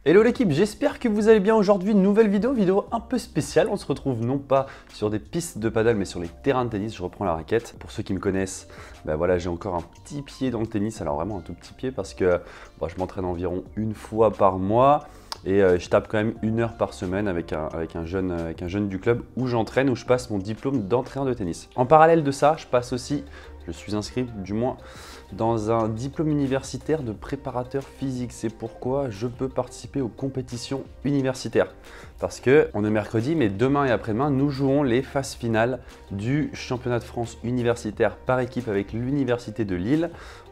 Hello l'équipe, j'espère que vous allez bien aujourd'hui. Nouvelle vidéo un peu spéciale. On se retrouve non pas sur des pistes de paddle mais sur les terrains de tennis. Je reprends la raquette. Pour ceux qui me connaissent, voilà, j'ai encore un petit pied dans le tennis. Alors vraiment un tout petit pied parce que je m'entraîne environ une fois par mois. Et je tape quand même 1 heure par semaine avec un jeune du club où j'entraîne, où je passe mon diplôme d'entraîneur de tennis. En parallèle de ça, je suis inscrit du moins dans un diplôme universitaire de préparateur physique. C'est pourquoi je peux participer aux compétitions universitaires. Parce qu'on est mercredi, mais demain et après-demain, nous jouons les phases finales du championnat de France universitaire par équipe avec l'Université de Lille.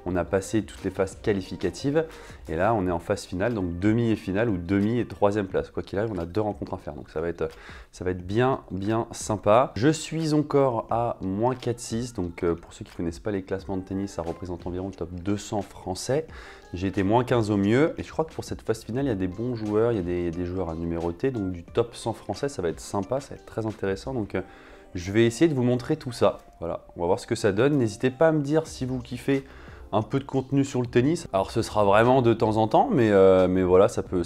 On a passé toutes les phases qualificatives et là on est en phase finale, donc demi et finale ou demi et troisième place. Quoi qu'il arrive, on a 2 rencontres à faire, donc ça va être bien sympa. Je suis encore à moins 4-6, donc pour ceux qui ne connaissent pas les classements de tennis, ça représente environ le top 200 français. J'ai été moins 15 au mieux et je crois que pour cette phase finale, il y a des bons joueurs, il y a des joueurs à numéroter, donc du top 100 français, ça va être sympa, ça va être très intéressant. Donc je vais essayer de vous montrer tout ça. Voilà, on va voir ce que ça donne. N'hésitez pas à me dire si vous kiffez un peu de contenu sur le tennis. Alors ce sera vraiment de temps en temps, mais voilà, ça peut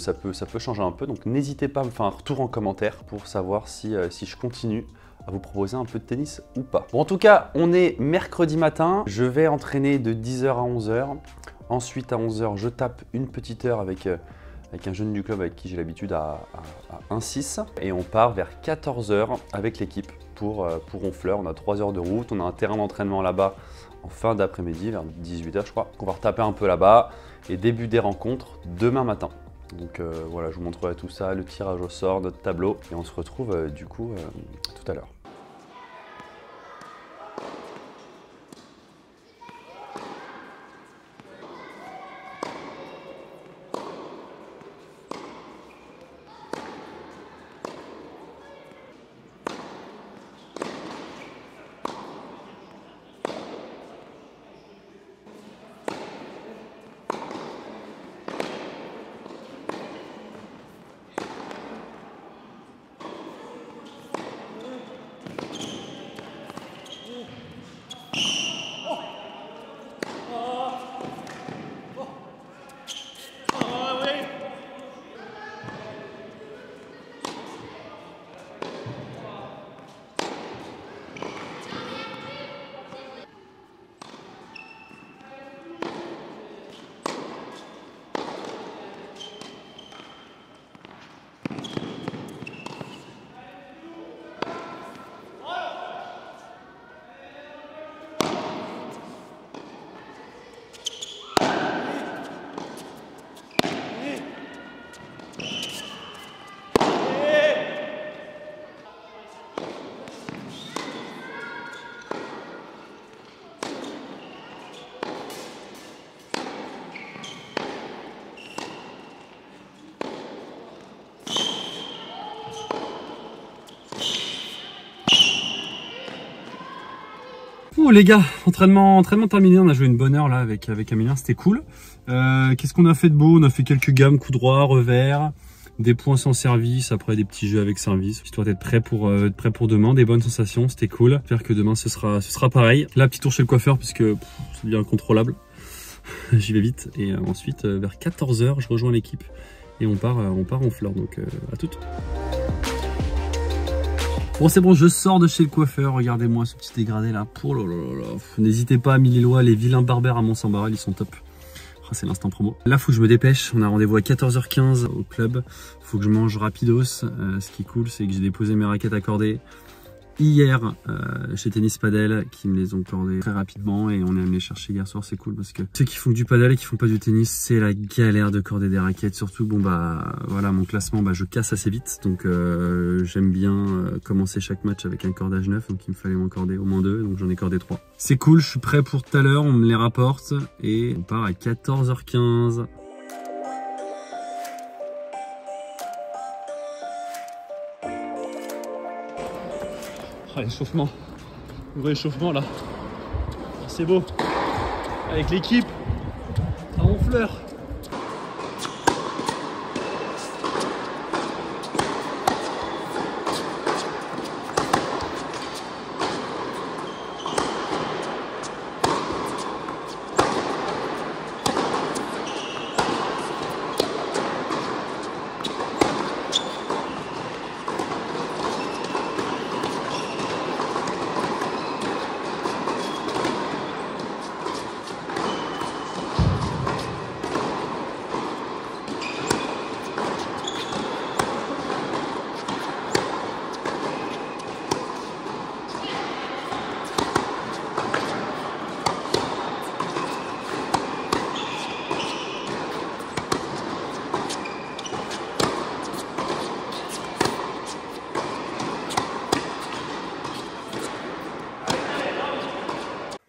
changer un peu. Donc n'hésitez pas à me faire un retour en commentaire pour savoir si je continue à vous proposer un peu de tennis ou pas. Bon, en tout cas, on est mercredi matin. Je vais entraîner de 10h à 11h. Ensuite, à 11h, je tape une petite heure avec un jeune du club avec qui j'ai l'habitude à 1-6. Et on part vers 14h avec l'équipe pour Honfleur. On a 3 heures de route. On a un terrain d'entraînement là-bas en fin d'après-midi, vers 18h je crois, qu'on va retaper un peu là-bas et début des rencontres demain matin. Donc voilà, je vous montrerai tout ça, le tirage au sort, notre tableau et on se retrouve du coup tout à l'heure. Bon les gars, entraînement terminé, on a joué une bonne heure là avec Amélien, c'était cool. Qu'est-ce qu'on a fait de beau? On a fait quelques gammes, coup droit, revers, des points sans service, après des petits jeux avec service, histoire d'être prêt pour demain, des bonnes sensations, c'était cool. J'espère que demain ce sera pareil. Là, petit tour chez le coiffeur puisque c'est bien incontrôlable, j'y vais vite. Et ensuite vers 14h, je rejoins l'équipe et on part en fleurs, donc à toutes. Bon c'est bon, je sors de chez le coiffeur, regardez-moi ce petit dégradé là. Oh là là là. N'hésitez pas à Lillois, les vilains berbères à Mont-Saint-Barrel, ils sont top. C'est l'instant promo. Là faut que je me dépêche, on a rendez-vous à 14h15 au club. Faut que je mange rapidos. Ce qui est cool, c'est que j'ai déposé mes raquettes à corder hier chez Tennis Padel, qui me les ont cordées très rapidement et on est allé les chercher hier soir. C'est cool parce que ceux qui font du padel et qui font pas du tennis, c'est la galère de corder des raquettes. Surtout bon voilà, mon classement je casse assez vite, donc j'aime bien commencer chaque match avec un cordage neuf, donc il me fallait m'en corder au moins 2, donc j'en ai cordé 3. C'est cool, je suis prêt pour tout à l'heure, on me les rapporte et on part à 14h15. Ah, l'échauffement, le réchauffement là, c'est beau, avec l'équipe à Honfleur.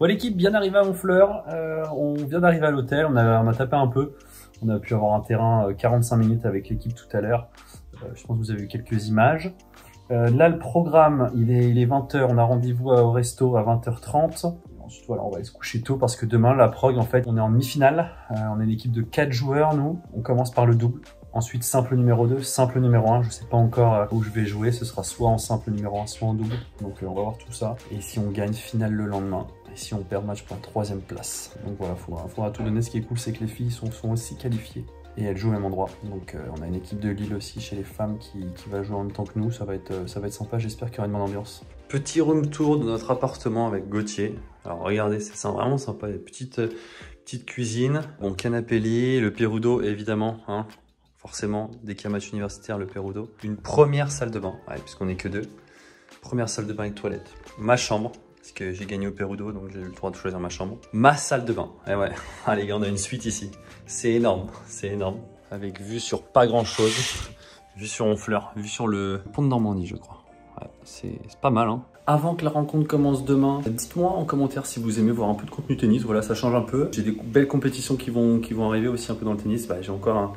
Bon l'équipe, bien arrivé à Honfleur, on vient d'arriver à l'hôtel, on a tapé un peu, on a pu avoir un terrain 45 minutes avec l'équipe tout à l'heure, je pense que vous avez vu quelques images. Là le programme, il est 20h, on a rendez-vous au resto à 20h30. Ensuite voilà, on va aller se coucher tôt parce que demain la prog en fait, on est en demi-finale, on est une équipe de 4 joueurs nous, on commence par le double. Ensuite, simple numéro 2, simple numéro 1. Je sais pas encore où je vais jouer. Ce sera soit en simple numéro 1, soit en double. Donc on va voir tout ça. Et si on gagne, finale le lendemain. Et si on perd, match pour la 3e place. Donc voilà, faudra tout donner. Ce qui est cool, c'est que les filles sont aussi qualifiées. Et elles jouent au même endroit. Donc on a une équipe de Lille aussi chez les femmes qui va jouer en même temps que nous. Ça va être sympa. J'espère qu'il y aura une bonne ambiance. Petit room tour de notre appartement avec Gauthier. Alors regardez, c'est vraiment sympa. Il y a une petite cuisine. Bon, canapé lit, le Perudo évidemment. Hein. Forcément, dès qu'il y a match universitaire, le Perudo. Une première salle de bain, ouais, puisqu'on n'est que 2. Première salle de bain avec toilette. Ma chambre, parce que j'ai gagné au Perudo, donc j'ai eu le droit de choisir ma chambre. Ma salle de bain, et ouais. Ah les gars, on a une suite ici. C'est énorme, c'est énorme. Avec vue sur pas grand chose. Vue sur Honfleur, vue sur le pont de Normandie, je crois. Ouais, c'est pas mal, hein. Avant que la rencontre commence demain, dites-moi en commentaire si vous aimez voir un peu de contenu tennis. Voilà, ça change un peu. J'ai des belles compétitions qui vont arriver aussi un peu dans le tennis. Bah, j'ai encore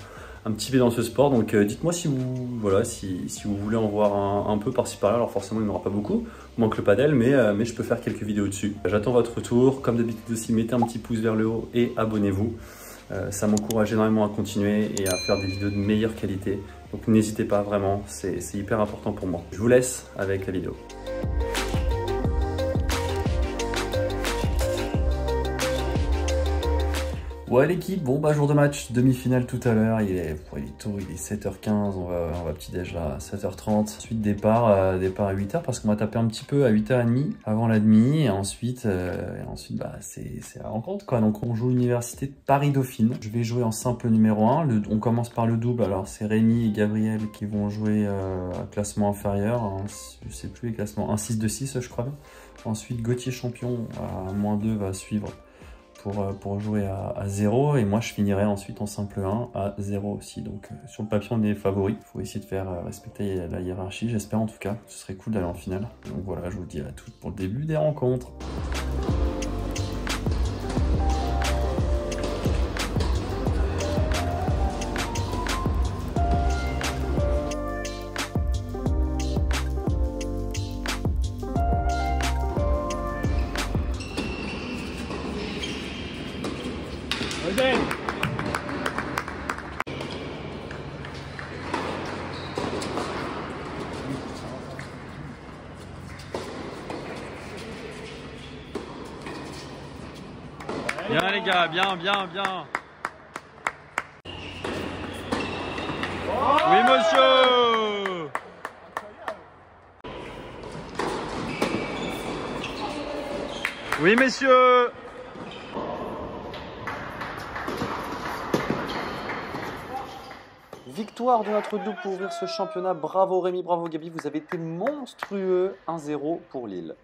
un petit pied dans ce sport, donc dites-moi si vous voulez en voir un peu par-ci par-là. Alors forcément il n'y en aura pas beaucoup, moins que le padel, mais je peux faire quelques vidéos dessus. J'attends votre retour, comme d'habitude aussi mettez un petit pouce vers le haut et abonnez-vous. Ça m'encourage énormément à continuer et à faire des vidéos de meilleure qualité, donc n'hésitez pas vraiment, c'est hyper important pour moi. Je vous laisse avec la vidéo. Ouais l'équipe, bon bah jour de match, demi-finale tout à l'heure, il est tôt, il est 7h15, on va petit déj là à 7h30. Ensuite départ à 8h parce qu'on va taper un petit peu à 8h30 avant la demi et ensuite bah c'est la rencontre quoi. Donc on joue l'université de Paris-Dauphine. Je vais jouer en simple numéro 1, on commence par le double, alors c'est Rémi et Gabriel qui vont jouer à classement inférieur, hein, je sais plus les classements, 1-6-2-6 je crois bien. Ensuite Gauthier champion à -2 va suivre pour jouer à 0 et moi je finirai ensuite en simple 1 à 0 aussi. Donc sur le papier on est favori, il faut essayer de faire respecter la hiérarchie, j'espère en tout cas, ce serait cool d'aller en finale. Donc voilà, je vous dis à toutes pour le début des rencontres. Bien les gars, bien. Oui monsieur. Oui messieurs. Victoire de notre double pour ouvrir ce championnat. Bravo Rémi, bravo Gabi, vous avez été monstrueux. 1-0 pour Lille.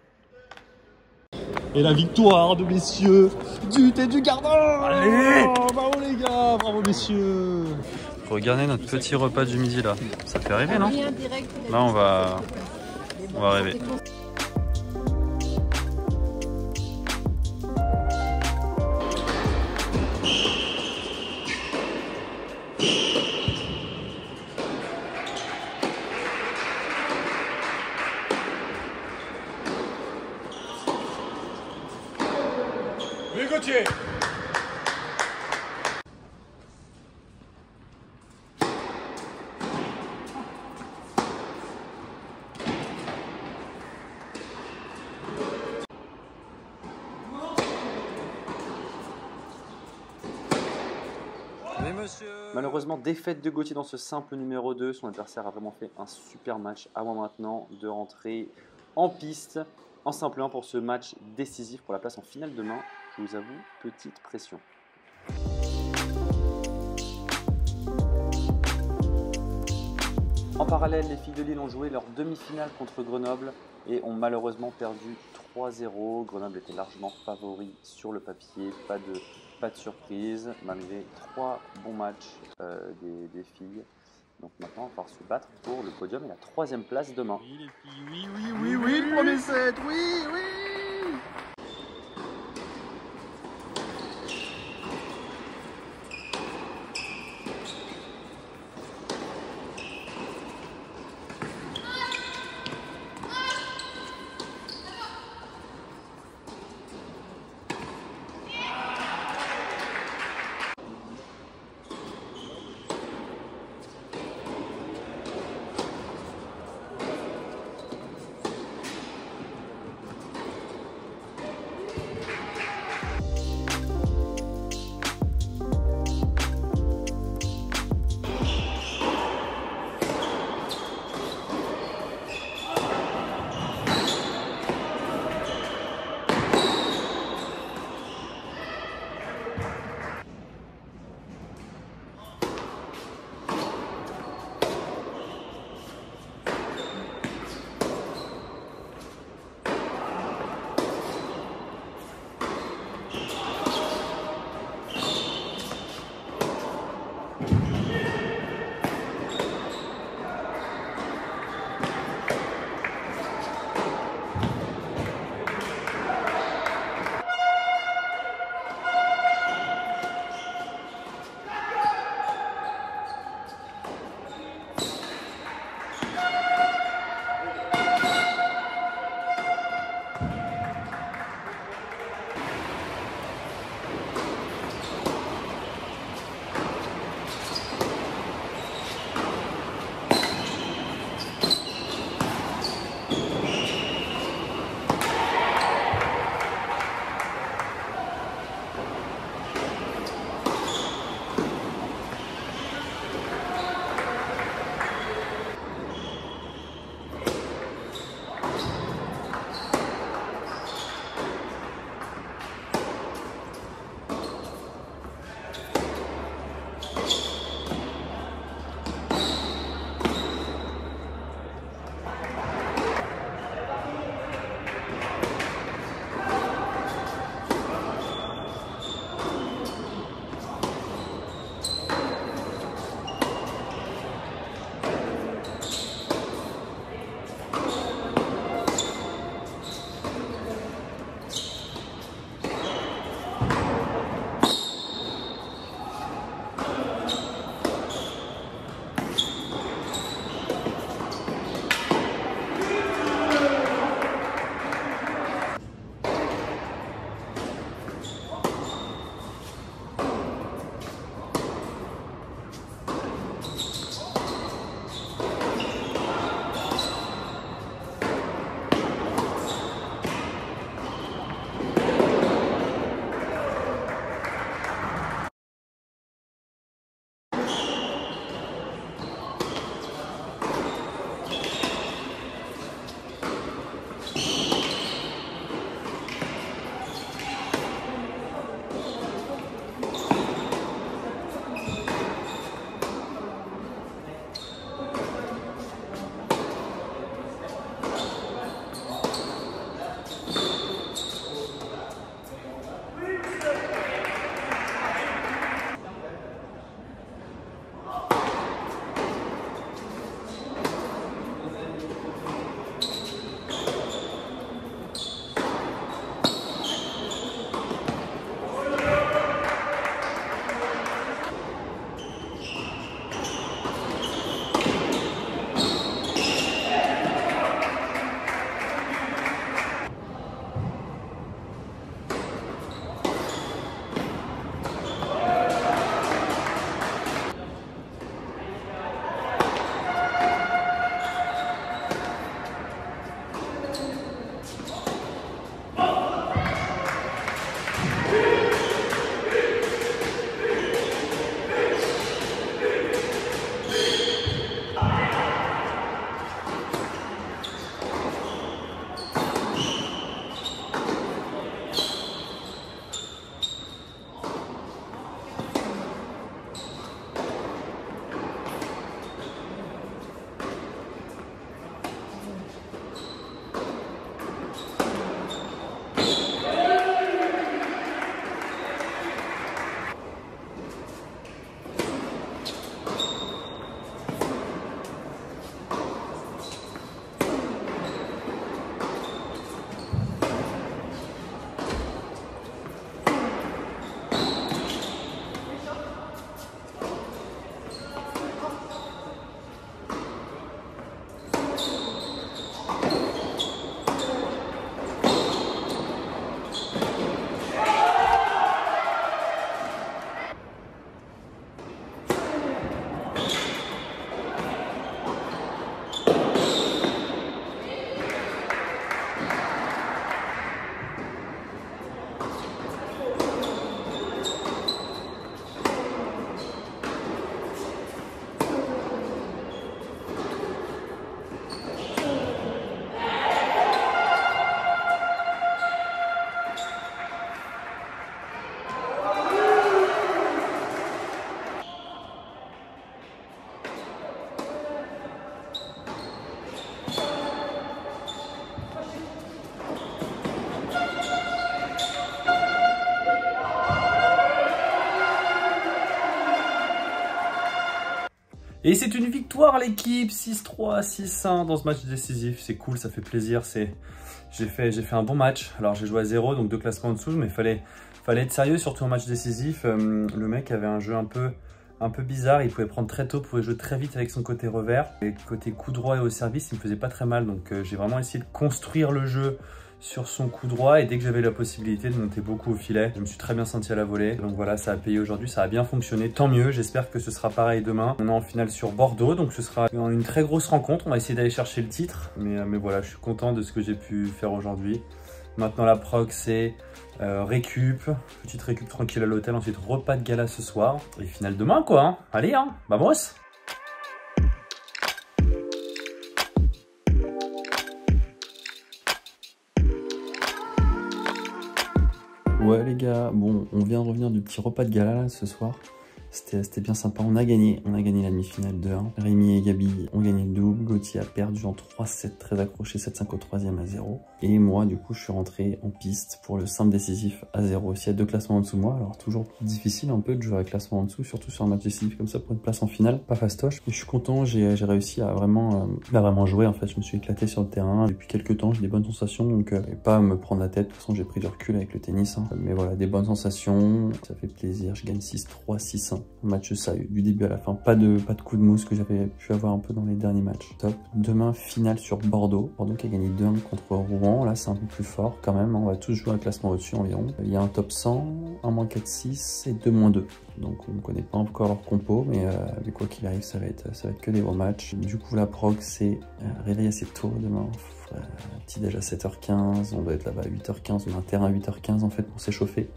Et la victoire de messieurs du Thé du Gardin. Allez, bravo les gars, bravo messieurs. Regardez notre petit repas du midi là. Ça fait rêver non? Là on va rêver. Oui Gauthier. Malheureusement, défaite de Gauthier dans ce simple numéro 2. Son adversaire a vraiment fait un super match. À moi maintenant de rentrer en piste en simple 1 pour ce match décisif pour la place en finale demain. Je vous avoue, petite pression. En parallèle, les filles de Lille ont joué leur demi-finale contre Grenoble et ont malheureusement perdu 3-0. Grenoble était largement favori sur le papier, pas de surprise, malgré 3 bons matchs des filles. Donc maintenant, on va falloir se battre pour le podium et la 3e place demain. Oui les filles, oui, premier set, oui. Et c'est une victoire l'équipe, 6-3, 6-1 dans ce match décisif. C'est cool, ça fait plaisir. J'ai fait un bon match. Alors j'ai joué à 0, donc 2 classements en dessous, mais fallait être sérieux, surtout en match décisif. Le mec avait un jeu un peu bizarre, il pouvait prendre très tôt, pouvait jouer très vite avec son côté revers. Et côté coup droit et au service, il me faisait pas très mal, donc j'ai vraiment essayé de construire le jeu sur son coup droit, et dès que j'avais la possibilité de monter beaucoup au filet, je me suis très bien senti à la volée. Donc voilà, ça a payé aujourd'hui, ça a bien fonctionné, tant mieux. J'espère que ce sera pareil demain. On est en finale sur Bordeaux, donc ce sera une très grosse rencontre. On va essayer d'aller chercher le titre, mais voilà, je suis content de ce que j'ai pu faire aujourd'hui. Maintenant la prog, c'est petite récup tranquille à l'hôtel, ensuite repas de gala ce soir, et finale demain quoi, hein. Allez, hein, vamos! Ouais les gars, bon, on vient de revenir du petit repas de gala là ce soir. C'était bien sympa, on a gagné la demi-finale 2-1. Rémi et Gabi ont gagné le double, Gauthier a perdu en 3-7, très accroché, 7-5 au 3e à 0. Et moi du coup je suis rentré en piste pour le simple décisif à 0 aussi, à 2 classements en dessous de moi. Alors toujours difficile un peu de jouer avec classement en dessous, surtout sur un match décisif comme ça pour une place en finale, pas fastoche. Mais je suis content, j'ai réussi à vraiment jouer en fait, je me suis éclaté sur le terrain. Depuis quelques temps j'ai des bonnes sensations, donc pas à me prendre la tête, de toute façon j'ai pris du recul avec le tennis. Hein. Mais voilà, des bonnes sensations, ça fait plaisir, je gagne 6-3, 6-1. Match sérieux du début à la fin, pas de coup de mousse que j'avais pu avoir un peu dans les derniers matchs. Top. Demain finale sur Bordeaux qui a gagné 2-1 contre Rouen. Là c'est un peu plus fort quand même, on va tous jouer un classement au-dessus environ. Il y a un top 100, un -4-6 et 2-2. Donc on ne connaît pas encore leur compo, mais quoi qu'il arrive ça va être que des bons matchs. Du coup la prog c'est réveil assez tôt demain. Petit déj à 7h15, on doit être là-bas à 8h15, on a un terrain à 8h15 en fait pour s'échauffer.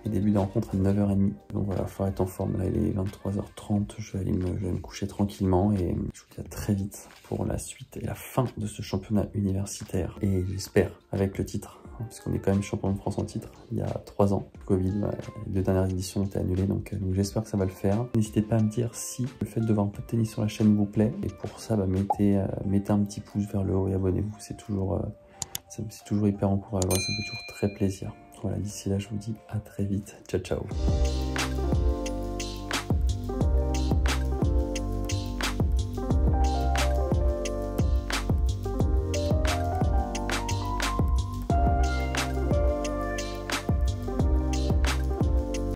Et début de rencontre à 9h30. Donc voilà, il faut être en forme. Là, il est 23h30. Je vais me coucher tranquillement. Et je vous dis à très vite pour la suite et la fin de ce championnat universitaire. Et j'espère avec le titre, hein, parce qu'on est quand même champion de France en titre il y a 3 ans. Covid, les 2 dernières éditions ont été annulées. Donc j'espère que ça va le faire. N'hésitez pas à me dire si le fait de voir un peu de tennis sur la chaîne vous plaît. Et pour ça, mettez un petit pouce vers le haut et abonnez-vous. C'est toujours hyper encourageant. Ça fait toujours très plaisir. Voilà, d'ici là, je vous dis à très vite. Ciao, ciao.